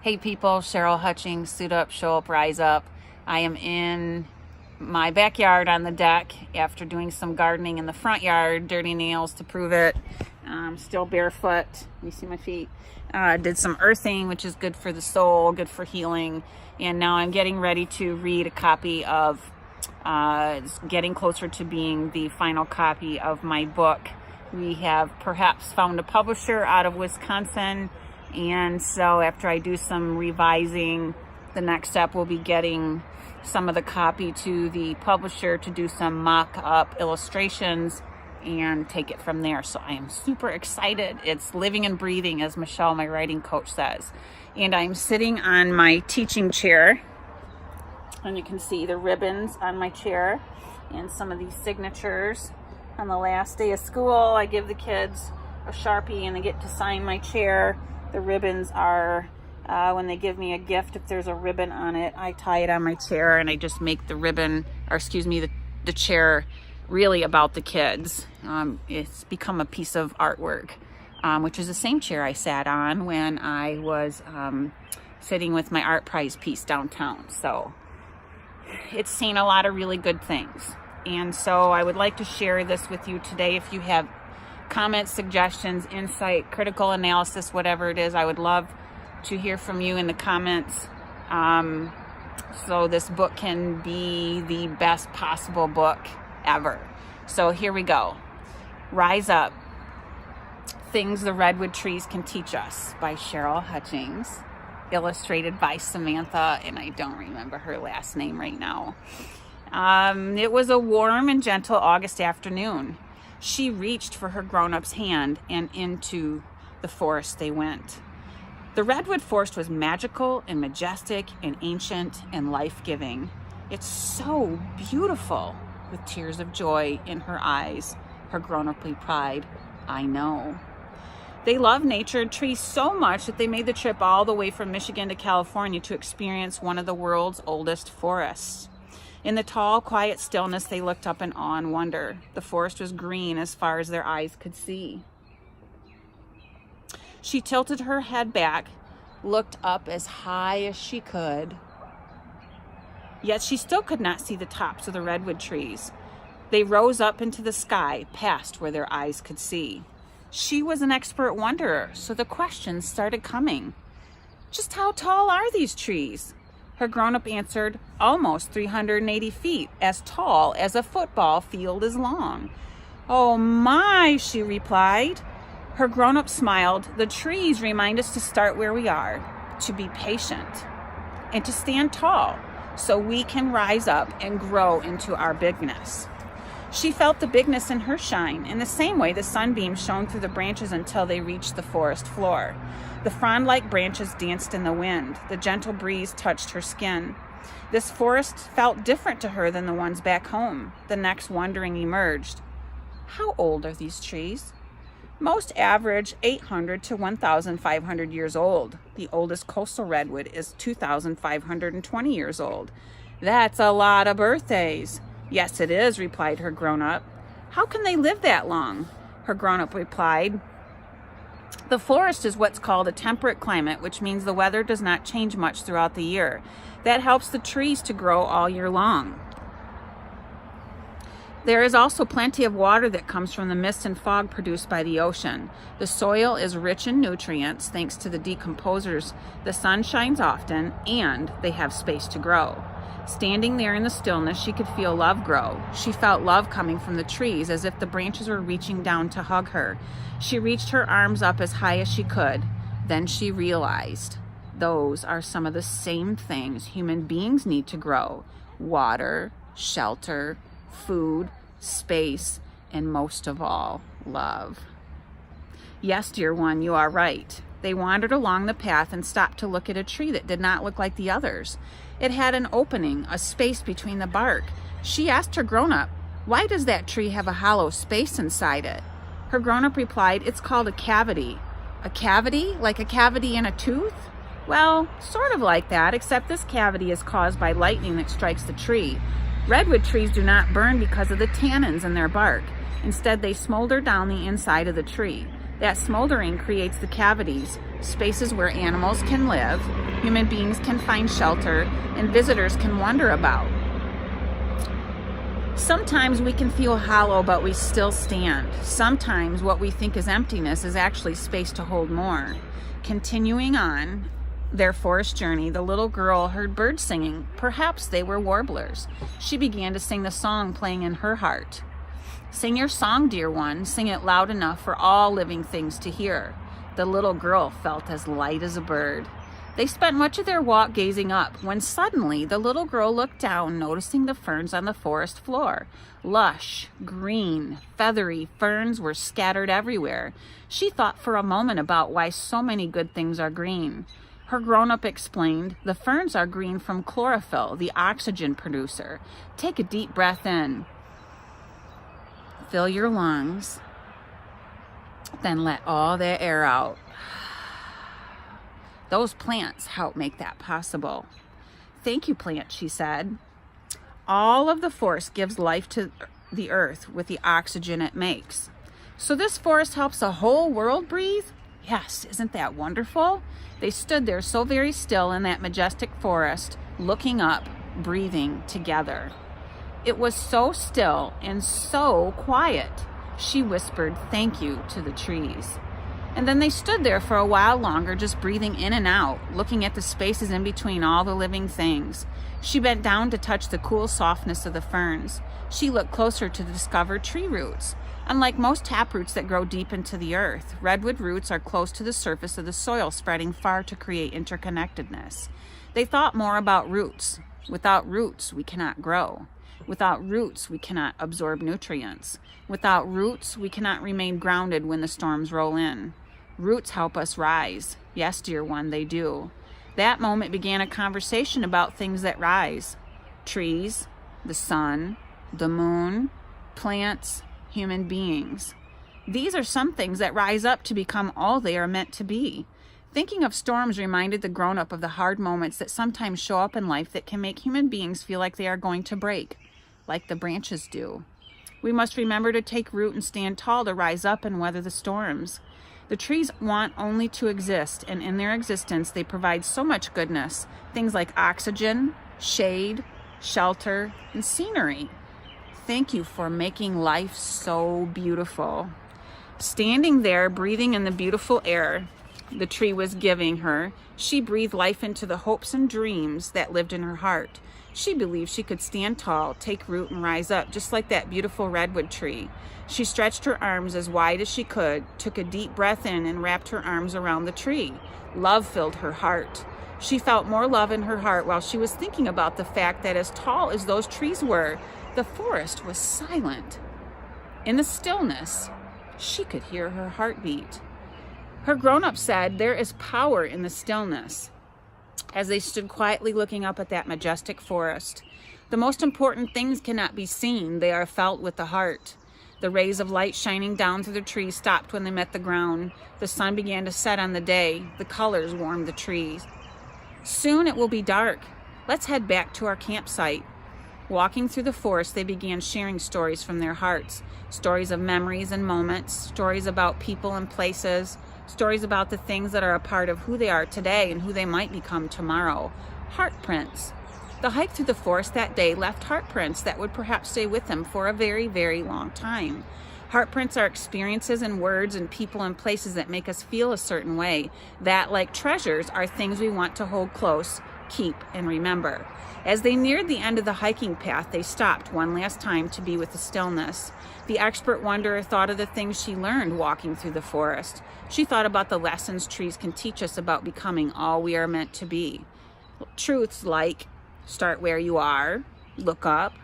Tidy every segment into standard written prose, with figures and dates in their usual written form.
Hey people, Cheryl Hutchings, suit up, show up, rise up. I am in my backyard on the deck after doing some gardening in the front yard, dirty nails to prove it. Still barefoot, you see my feet. Did some earthing, which is good for the soul, good for healing. And now I'm getting ready to read a copy of, getting closer to being the final copy of my book. We have perhaps found a publisher out of Wisconsin. And so after I do some revising, the next step will be getting some of the copy to the publisher to do some mock-up illustrations and take it from there. So I am super excited. It's living and breathing, as Michelle, my writing coach, says. And I'm sitting on my teaching chair, and you can see the ribbons on my chair and some of these signatures. On the last day of school, I give the kids a Sharpie and they get to sign my chair. The ribbons are, when they give me a gift, if there's a ribbon on it, I tie it on my chair and I just make the ribbon, or excuse me, the chair really about the kids. It's become a piece of artwork, which is the same chair I sat on when I was sitting with my art prize piece downtown. So it's seen a lot of really good things. And so I would like to share this with you today. If you have comments, suggestions, insight, critical analysis, whatever it is, I would love to hear from you in the comments, so this book can be the best possible book ever. So here we go. Rise Up, Things the Redwood Trees Can Teach Us by Cheryl Hutchings, illustrated by Samantha, and I don't remember her last name right now. It was a warm and gentle August afternoon. She reached for her grown-up's hand, and into the forest they went. The redwood forest was magical and majestic and ancient and life-giving. It's so beautiful. With tears of joy in her eyes, her grown-up replied, I know. They love nature and trees so much that they made the trip all the way from Michigan to California to experience one of the world's oldest forests. In the tall, quiet stillness, they looked up in awe and wonder. The forest was green as far as their eyes could see. She tilted her head back, looked up as high as she could. Yet she still could not see the tops of the redwood trees. They rose up into the sky, past where their eyes could see. She was an expert wanderer, so the questions started coming. Just how tall are these trees? Her grown-up answered, almost 380 feet, as tall as a football field is long. Oh my, she replied. Her grown-up smiled. The trees remind us to start where we are, to be patient, and to stand tall so we can rise up and grow into our bigness. She felt the bigness in her shine, in the same way the sunbeams shone through the branches until they reached the forest floor. The frond-like branches danced in the wind. The gentle breeze touched her skin. This forest felt different to her than the ones back home. The next wondering emerged. How old are these trees? Most average 800 to 1,500 years old. The oldest coastal redwood is 2,520 years old. That's a lot of birthdays. Yes, it is, replied her grown-up. How can they live that long? Her grown-up replied, the forest is what's called a temperate climate, which means the weather does not change much throughout the year. That helps the trees to grow all year long. There is also plenty of water that comes from the mist and fog produced by the ocean. The soil is rich in nutrients thanks to the decomposers. The sun shines often, and they have space to grow. Standing there in the stillness, she could feel love grow. She felt love coming from the trees, as if the branches were reaching down to hug her. She reached her arms up as high as she could. Then she realized those are some of the same things human beings need to grow: water, shelter, food, space, and most of all, love. Yes, dear one, you are right. They wandered along the path and stopped to look at a tree that did not look like the others. It had an opening, a space between the bark. She asked her grown-up, why does that tree have a hollow space inside it? Her grown-up replied, it's called a cavity. A cavity? Like a cavity in a tooth? Well, sort of like that, except this cavity is caused by lightning that strikes the tree. Redwood trees do not burn because of the tannins in their bark. Instead, they smolder down the inside of the tree. That smoldering creates the cavities, spaces where animals can live, human beings can find shelter, and visitors can wonder about. Sometimes we can feel hollow, but we still stand. Sometimes what we think is emptiness is actually space to hold more. Continuing on their forest journey, the little girl heard birds singing. Perhaps they were warblers. She began to sing the song playing in her heart. Sing your song, dear one. Sing it loud enough for all living things to hear. The little girl felt as light as a bird. They spent much of their walk gazing up, when suddenly the little girl looked down, noticing the ferns on the forest floor. Lush, green, feathery ferns were scattered everywhere. She thought for a moment about why so many good things are green. Her grown-up explained, the ferns are green from chlorophyll, the oxygen producer. Take a deep breath in. Fill your lungs, then let all that air out. Those plants help make that possible. Thank you, plant, she said. All of the forest gives life to the earth with the oxygen it makes. So this forest helps the whole world breathe? Yes, isn't that wonderful? They stood there so very still in that majestic forest, looking up, breathing together. It was so still and so quiet. She whispered thank you to the trees. And then they stood there for a while longer, just breathing in and out, looking at the spaces in between all the living things. She bent down to touch the cool softness of the ferns. She looked closer to discover tree roots. Unlike most taproots that grow deep into the earth, redwood roots are close to the surface of the soil, spreading far to create interconnectedness. They thought more about roots. Without roots, we cannot grow. Without roots, we cannot absorb nutrients. Without roots, we cannot remain grounded when the storms roll in. Roots help us rise. Yes, dear one, they do. That moment began a conversation about things that rise. Trees, the sun, the moon, plants, human beings. These are some things that rise up to become all they are meant to be. Thinking of storms reminded the grown-up of the hard moments that sometimes show up in life that can make human beings feel like they are going to break, like the branches do. We must remember to take root and stand tall to rise up and weather the storms. The trees want only to exist, and in their existence, they provide so much goodness. Things like oxygen, shade, shelter, and scenery. Thank you for making life so beautiful. Standing there, breathing in the beautiful air the tree was giving her, she breathed life into the hopes and dreams that lived in her heart. She believed she could stand tall, take root, and rise up, just like that beautiful redwood tree. She stretched her arms as wide as she could, took a deep breath in, and wrapped her arms around the tree. Love filled her heart. She felt more love in her heart while she was thinking about the fact that as tall as those trees were, the forest was silent. In the stillness, she could hear her heartbeat. Her grown-up said, there is power in the stillness. As they stood quietly looking up at that majestic forest, the most important things cannot be seen, they are felt with the heart. The rays of light shining down through the trees stopped when they met the ground. The sun began to set on the day. The colors warmed the trees. Soon it will be dark. Let's head back to our campsite. Walking through the forest, they began sharing stories from their hearts. Stories of memories and moments, stories about people and places, stories about the things that are a part of who they are today and who they might become tomorrow. Heartprints. The hike through the forest that day left heartprints that would perhaps stay with them for a very, very long time. Heartprints are experiences and words and people and places that make us feel a certain way, that, like treasures, are things we want to hold close, keep, and remember. As they neared the end of the hiking path, they stopped one last time to be with the stillness. The expert wanderer thought of the things she learned walking through the forest. She thought about the lessons trees can teach us about becoming all we are meant to be. Truths like, start where you are, look up,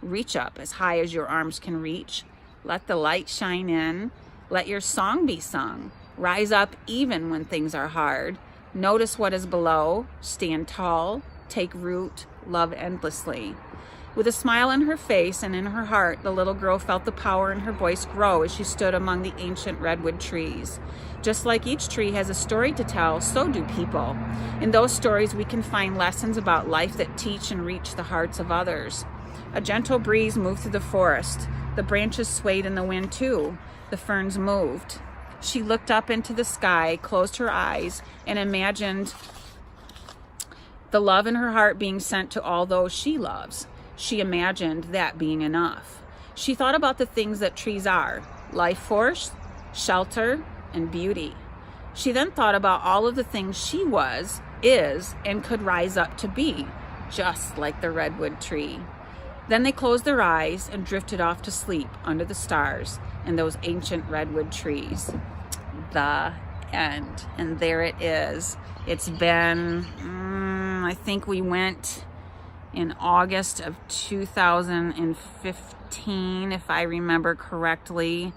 reach up as high as your arms can reach, let the light shine in, let your song be sung, rise up even when things are hard, notice what is below, stand tall, take root, love endlessly. With a smile on her face and in her heart, the little girl felt the power in her voice grow as she stood among the ancient redwood trees. Just like each tree has a story to tell, so do people. In those stories, we can find lessons about life that teach and reach the hearts of others. A gentle breeze moved through the forest. The branches swayed in the wind too. The ferns moved. She looked up into the sky, closed her eyes, and imagined the love in her heart being sent to all those she loves. She imagined that being enough. She thought about the things that trees are: life force, shelter, and beauty. She then thought about all of the things she was, is, and could rise up to be, just like the redwood tree. Then they closed their eyes and drifted off to sleep under the stars and those ancient redwood trees. The end. And there it is. It's been, I think we went in August of 2015, if I remember correctly.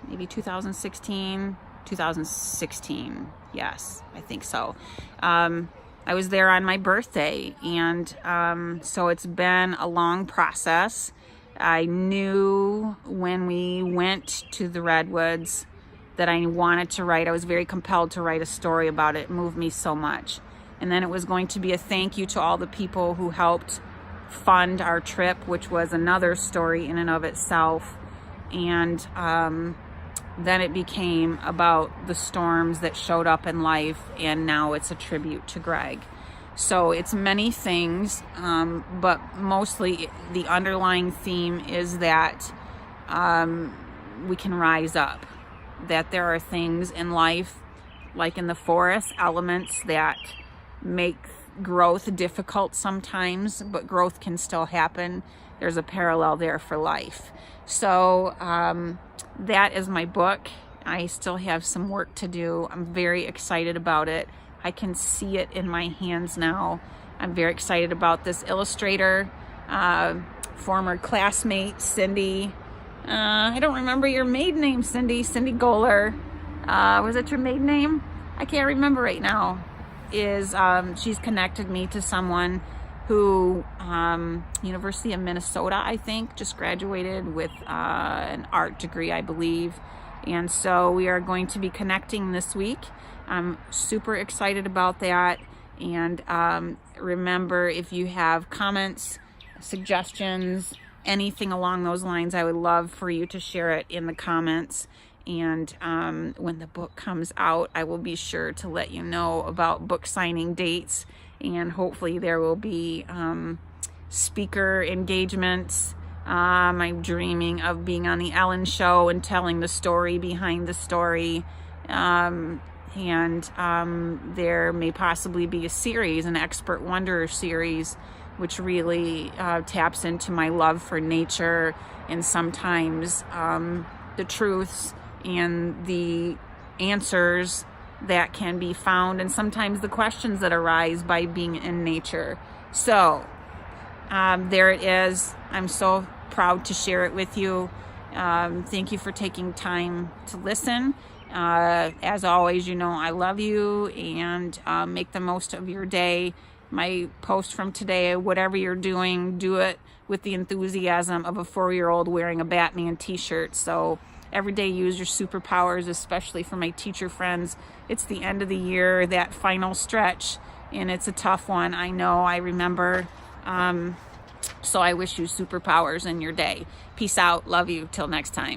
Maybe 2016. Yes, I think so. I was there on my birthday, and so it's been a long process. I knew when we went to the Redwoods that I wanted to write. I was very compelled to write a story about it. It moved me so much. And then it was going to be a thank you to all the people who helped fund our trip, which was another story in and of itself. And then it became about the storms that showed up in life, and now it's a tribute to Greg. So it's many things, but mostly the underlying theme is that we can rise up, that there are things in life, like in the forest, elements that make growth difficult sometimes, but growth can still happen. There's a parallel there for life. So that is my book. I still have some work to do. I'm very excited about it. I can see it in my hands now. I'm very excited about this illustrator, former classmate, Cindy. I don't remember your maiden name, Cindy Goler. Was that your maiden name? I can't remember right now. She's connected me to someone who, University of Minnesota, I think, just graduated with an art degree, I believe. And so we are going to be connecting this week. I'm super excited about that. And remember, if you have comments, suggestions, anything along those lines, I would love for you to share it in the comments. And when the book comes out, I will be sure to let you know about book signing dates. And hopefully there will be speaker engagements. I'm dreaming of being on the Ellen Show and telling the story behind the story. There may possibly be a series, an Expert Wanderer series, which really taps into my love for nature and sometimes the truths and the answers that can be found, and sometimes the questions that arise by being in nature. So there it is. I'm so proud to share it with you. Thank you for taking time to listen. As always, you know I love you, and make the most of your day. My post from today: whatever you're doing, do it with the enthusiasm of a 4-year-old wearing a Batman t-shirt. So every day use your superpowers, especially for my teacher friends. It's the end of the year, that final stretch, and it's a tough one. I know, I remember. So I wish you superpowers in your day. Peace out. Love you. Till next time.